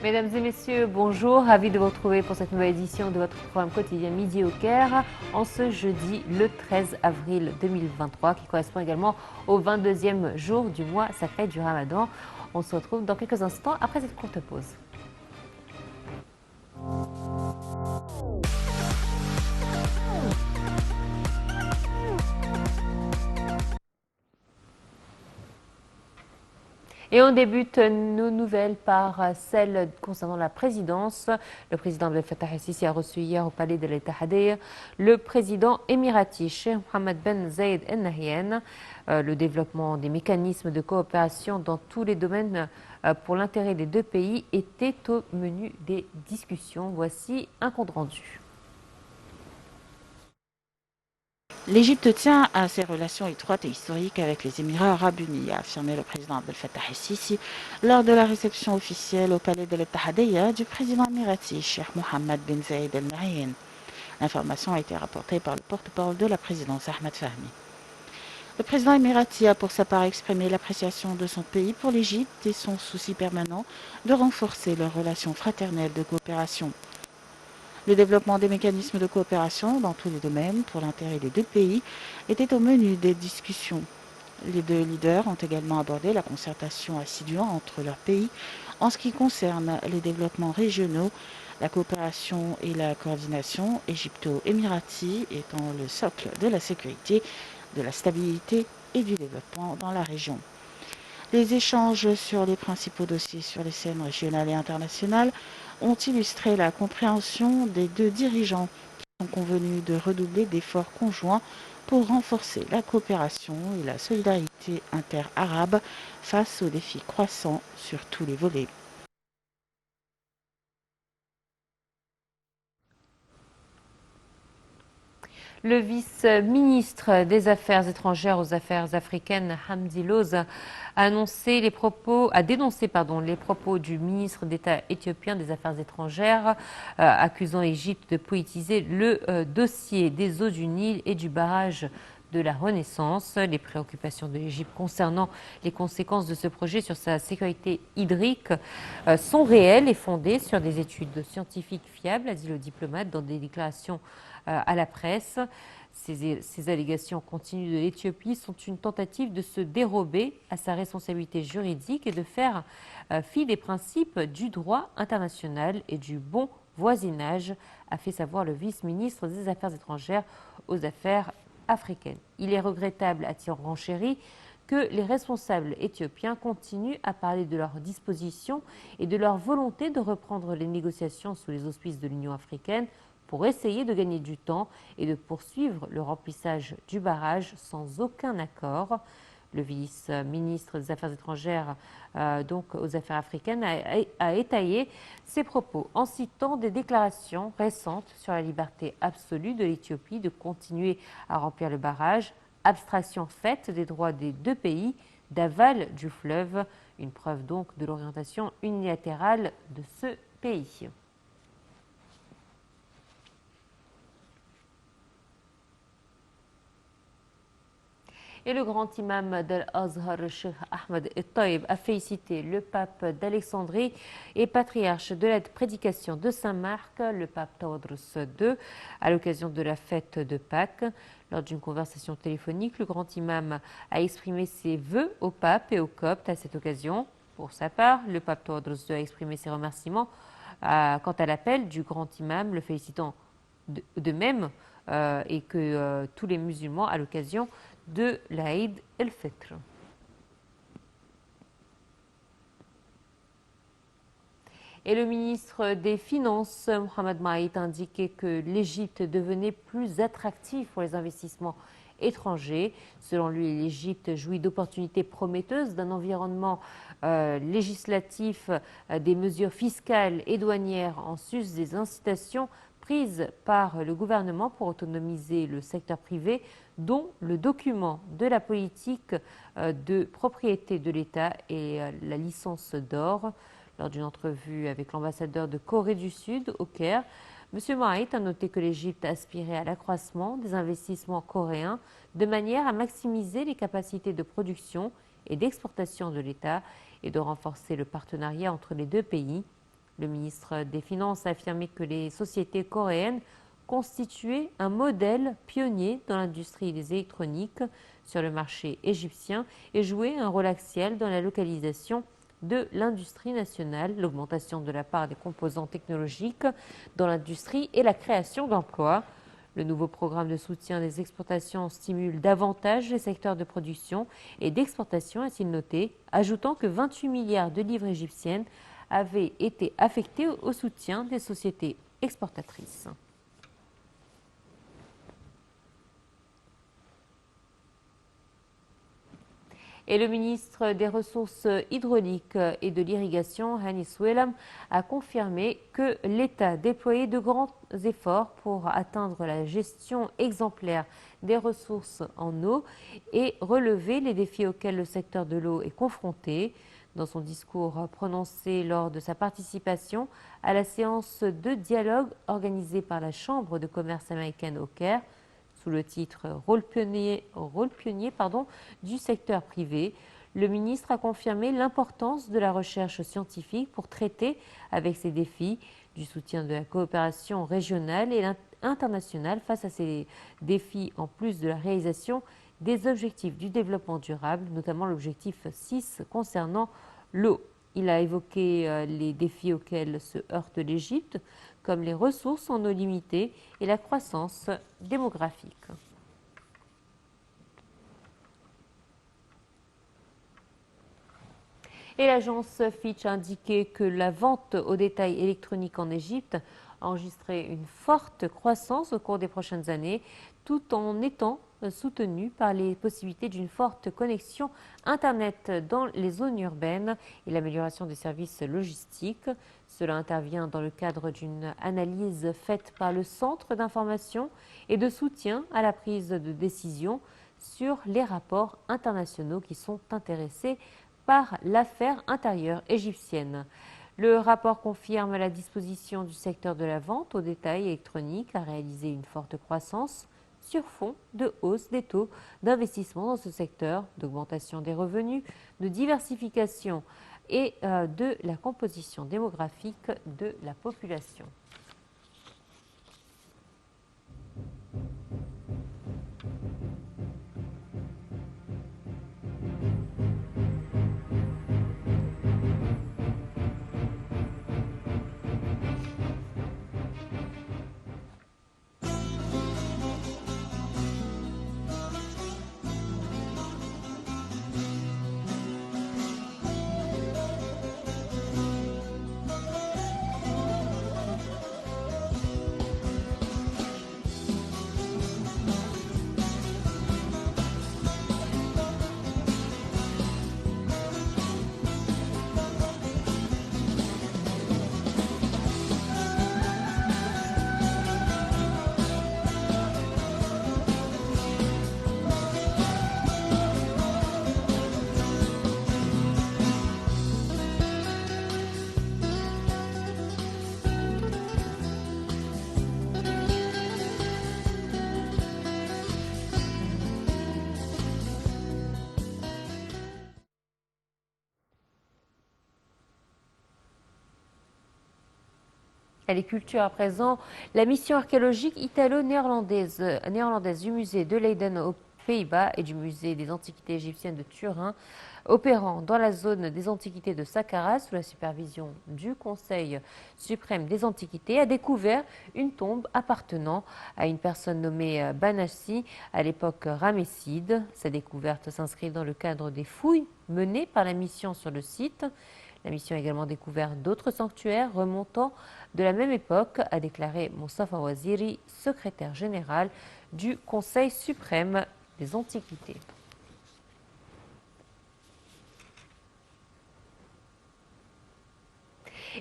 Mesdames et messieurs, bonjour, ravi de vous retrouver pour cette nouvelle édition de votre programme quotidien Midi au Caire en ce jeudi le 13 avril 2023 qui correspond également au 22e jour du mois sacré du Ramadan. On se retrouve dans quelques instants après cette courte pause. Et on débute nos nouvelles par celle concernant la présidence. Le président Abdel Fattah el-Sisi a reçu hier au palais de l'Ittihadiyya le président émirati Cheikh Mohammed Ben Zayed Al Nahyan. Le développement des mécanismes de coopération dans tous les domaines pour l'intérêt des deux pays était au menu des discussions. Voici un compte rendu. L'Égypte tient à ses relations étroites et historiques avec les Émirats arabes unis, a affirmé le président Abdel Fattah el-Sisi lors de la réception officielle au palais de l'Ittihadiyya du président émirati Cheikh Mohammed bin Zayed Al Nahyan. L'information a été rapportée par le porte-parole de la présidence Ahmed Fahmi. Le président émirati a pour sa part exprimé l'appréciation de son pays pour l'Égypte et son souci permanent de renforcer leurs relations fraternelles de coopération. Le développement des mécanismes de coopération dans tous les domaines pour l'intérêt des deux pays était au menu des discussions. Les deux leaders ont également abordé la concertation assidue entre leurs pays en ce qui concerne les développements régionaux, la coopération et la coordination égypto-émirati étant le socle de la sécurité, de la stabilité et du développement dans la région. Les échanges sur les principaux dossiers sur les scènes régionales et internationales ont illustré la compréhension des deux dirigeants qui sont convenus de redoubler d'efforts conjoints pour renforcer la coopération et la solidarité inter-arabe face aux défis croissants sur tous les volets. Le vice-ministre des Affaires étrangères aux Affaires africaines, Hamdi Loz, a dénoncé les propos du ministre d'État éthiopien des Affaires étrangères, accusant l'Égypte de politiser le dossier des eaux du Nil et du barrage de la Renaissance. Les préoccupations de l'Égypte concernant les conséquences de ce projet sur sa sécurité hydrique sont réelles et fondées sur des études scientifiques fiables, a dit le diplomate dans des déclarations à la presse. Ces allégations continues de l'Éthiopie sont une tentative de se dérober à sa responsabilité juridique et de faire fi des principes du droit international et du bon voisinage, a fait savoir le vice-ministre des Affaires étrangères aux Affaires africaines. Il est regrettable, a-t-il renchéri, que les responsables éthiopiens continuent à parler de leurs dispositions et de leur volonté de reprendre les négociations sous les auspices de l'Union africaine pour essayer de gagner du temps et de poursuivre le remplissage du barrage sans aucun accord. Le vice-ministre des Affaires étrangères donc aux Affaires africaines a étayé ses propos en citant des déclarations récentes sur la liberté absolue de l'Éthiopie de continuer à remplir le barrage, abstraction faite des droits des deux pays d'aval du fleuve, une preuve donc de l'orientation unilatérale de ce pays. Et le grand imam d'Al-Azhar, Cheikh Ahmed El-Taïb, a félicité le pape d'Alexandrie et patriarche de la prédication de Saint-Marc, le pape Tawadros II, à l'occasion de la fête de Pâques. Lors d'une conversation téléphonique, le grand imam a exprimé ses vœux au pape et aux Coptes à cette occasion. Pour sa part, le pape Tawadros II a exprimé ses remerciements quant à l'appel du grand imam, le félicitant de même et que tous les musulmans à l'occasion de l'Aïd el-Fitr. Et le ministre des Finances, Mohamed Maït, a indiqué que l'Égypte devenait plus attractive pour les investissements étrangers. Selon lui, l'Égypte jouit d'opportunités prometteuses, d'un environnement législatif, des mesures fiscales et douanières en sus des incitations prises par le gouvernement pour autonomiser le secteur privé, dont le document de la politique de propriété de l'État et la licence d'or. Lors d'une entrevue avec l'ambassadeur de Corée du Sud au Caire, M. Maït a noté que l'Égypte aspirait à l'accroissement des investissements coréens de manière à maximiser les capacités de production et d'exportation de l'État et de renforcer le partenariat entre les deux pays. Le ministre des Finances a affirmé que les sociétés coréennes constituaient un modèle pionnier dans l'industrie des électroniques sur le marché égyptien et jouaient un rôle axial dans la localisation de l'industrie nationale, l'augmentation de la part des composants technologiques dans l'industrie et la création d'emplois. Le nouveau programme de soutien des exportations stimule davantage les secteurs de production et d'exportation, a-t-il noté, ajoutant que 28 milliards de livres égyptiennes avaient été affectés au soutien des sociétés exportatrices. Et le ministre des Ressources hydrauliques et de l'Irrigation, Hani Souelam, a confirmé que l'État déployait de grands efforts pour atteindre la gestion exemplaire des ressources en eau et relever les défis auxquels le secteur de l'eau est confronté. Dans son discours prononcé lors de sa participation à la séance de dialogue organisée par la Chambre de commerce américaine au Caire, sous le titre Rôle pionnier du secteur privé, le ministre a confirmé l'importance de la recherche scientifique pour traiter avec ces défis, du soutien de la coopération régionale et internationale face à ces défis, en plus de la réalisation des objectifs du développement durable, notamment l'objectif 6 concernant l'eau. Il a évoqué les défis auxquels se heurte l'Égypte, comme les ressources en eau limitée et la croissance démographique. Et l'agence Fitch a indiqué que la vente au détail électronique en Égypte a enregistré une forte croissance au cours des prochaines années, tout en étant soutenue par les possibilités d'une forte connexion Internet dans les zones urbaines et l'amélioration des services logistiques. Cela intervient dans le cadre d'une analyse faite par le Centre d'information et de soutien à la prise de décision sur les rapports internationaux qui sont intéressés par l'affaire intérieure égyptienne. Le rapport confirme la disposition du secteur de la vente au détail électronique à réaliser une forte croissance sur fond de hausse des taux d'investissement dans ce secteur, d'augmentation des revenus, de diversification et de la composition démographique de la population. Les cultures à présent, la mission archéologique italo-néerlandaise du musée de Leiden aux Pays-Bas et du musée des antiquités égyptiennes de Turin, opérant dans la zone des antiquités de Saqqara sous la supervision du Conseil suprême des antiquités, a découvert une tombe appartenant à une personne nommée Banassi à l'époque ramesside. Sa découverte s'inscrit dans le cadre des fouilles menées par la mission sur le site. La mission a également découvert d'autres sanctuaires remontant de la même époque, a déclaré Mostafa Waziri, secrétaire général du Conseil suprême des antiquités.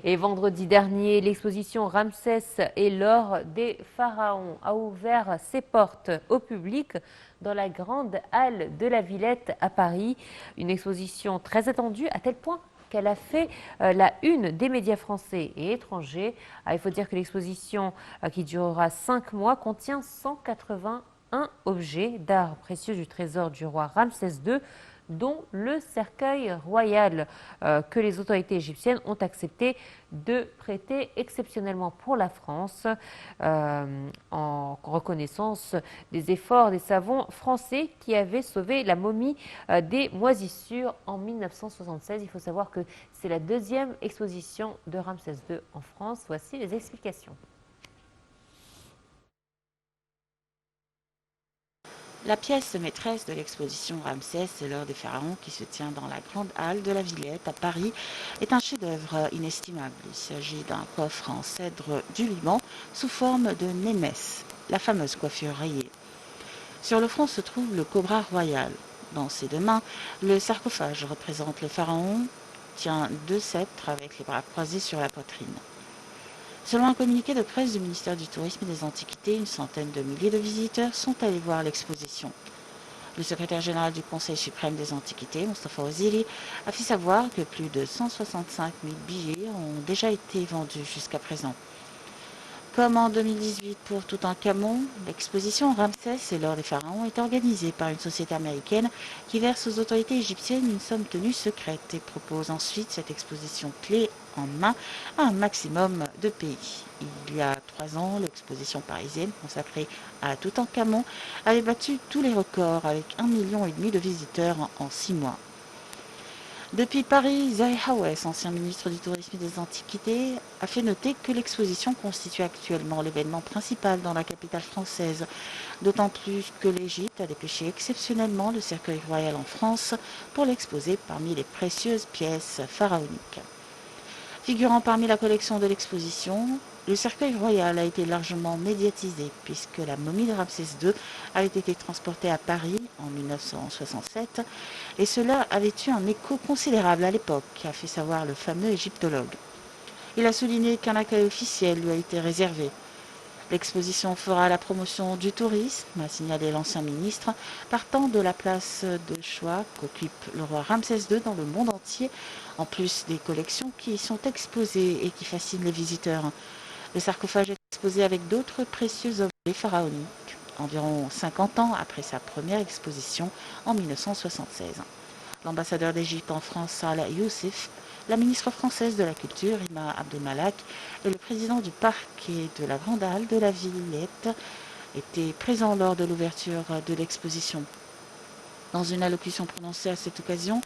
Et vendredi dernier, l'exposition Ramsès et l'or des pharaons a ouvert ses portes au public dans la grande halle de la Villette à Paris. Une exposition très attendue à tel point qu'elle a fait la une des médias français et étrangers. Il faut dire que l'exposition, qui durera 5 mois, contient 181 objets d'art précieux du trésor du roi Ramsès II, dont le cercueil royal que les autorités égyptiennes ont accepté de prêter exceptionnellement pour la France en reconnaissance des efforts des savants français qui avaient sauvé la momie des moisissures en 1976. Il faut savoir que c'est la deuxième exposition de Ramsès II en France. Voici les explications. La pièce maîtresse de l'exposition Ramsès et l'heure des pharaons, qui se tient dans la grande halle de la Villette à Paris, est un chef-d'œuvre inestimable. Il s'agit d'un coffre en cèdre du Liban sous forme de némès, la fameuse coiffure rayée. Sur le front se trouve le cobra royal. Dans ses deux mains, le sarcophage représente le pharaon, tient deux sceptres avec les bras croisés sur la poitrine. Selon un communiqué de presse du ministère du Tourisme et des Antiquités, une centaine de milliers de visiteurs sont allés voir l'exposition. Le secrétaire général du Conseil suprême des Antiquités, Mostafa Ouziri, a fait savoir que plus de 165 000 billets ont déjà été vendus jusqu'à présent. Comme en 2018 pour Toutankhamon, l'exposition Ramsès et l'or des pharaons est organisée par une société américaine qui verse aux autorités égyptiennes une somme tenue secrète et propose ensuite cette exposition clé en main à un maximum de pays. Il y a 3 ans, l'exposition parisienne consacrée à Toutankhamon avait battu tous les records avec 1,5 million de visiteurs en 6 mois. Depuis Paris, Zahi Hawass, ancien ministre du Tourisme et des Antiquités, a fait noter que l'exposition constitue actuellement l'événement principal dans la capitale française, d'autant plus que l'Égypte a dépêché exceptionnellement le cercueil royal en France pour l'exposer parmi les précieuses pièces pharaoniques. Figurant parmi la collection de l'exposition, le cercueil royal a été largement médiatisé puisque la momie de Ramsès II avait été transportée à Paris en 1967 et cela avait eu un écho considérable à l'époque, a fait savoir le fameux égyptologue. Il a souligné qu'un accueil officiel lui a été réservé. L'exposition fera la promotion du tourisme, a signalé l'ancien ministre, partant de la place de choix qu'occupe le roi Ramsès II dans le monde entier, en plus des collections qui y sont exposées et qui fascinent les visiteurs. Le sarcophage est exposé avec d'autres précieux objets pharaoniques, environ 50 ans après sa première exposition en 1976. L'ambassadeur d'Égypte en France, Salah Youssef, la ministre française de la Culture, Rima Abdelmalak, et le président du parc et de la Grande Halle de la Villette étaient présents lors de l'ouverture de l'exposition. Dans une allocution prononcée à cette occasion,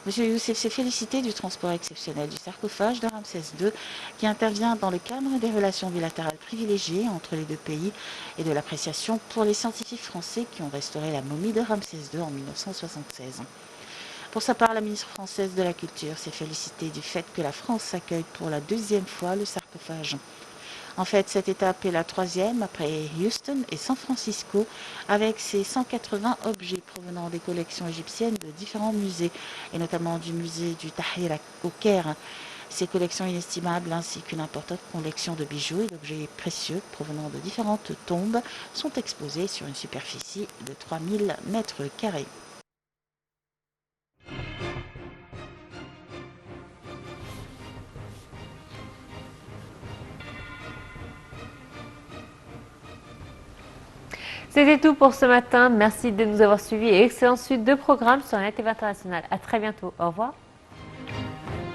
M. Youssef s'est félicité du transport exceptionnel du sarcophage de Ramsès II qui intervient dans le cadre des relations bilatérales privilégiées entre les deux pays et de l'appréciation pour les scientifiques français qui ont restauré la momie de Ramsès II en 1976. Pour sa part, la ministre française de la Culture s'est félicitée du fait que la France accueille pour la 2e fois le sarcophage. En fait, cette étape est la 3e après Houston et San Francisco, avec ses 180 objets provenant des collections égyptiennes de différents musées, et notamment du musée du Tahrir au Caire. Ces collections inestimables ainsi qu'une importante collection de bijoux et d'objets précieux provenant de différentes tombes sont exposées sur une superficie de 3000 mètres carrés. C'était tout pour ce matin. Merci de nous avoir suivis et excellente suite de programmes sur la TV internationale. À très bientôt. Au revoir.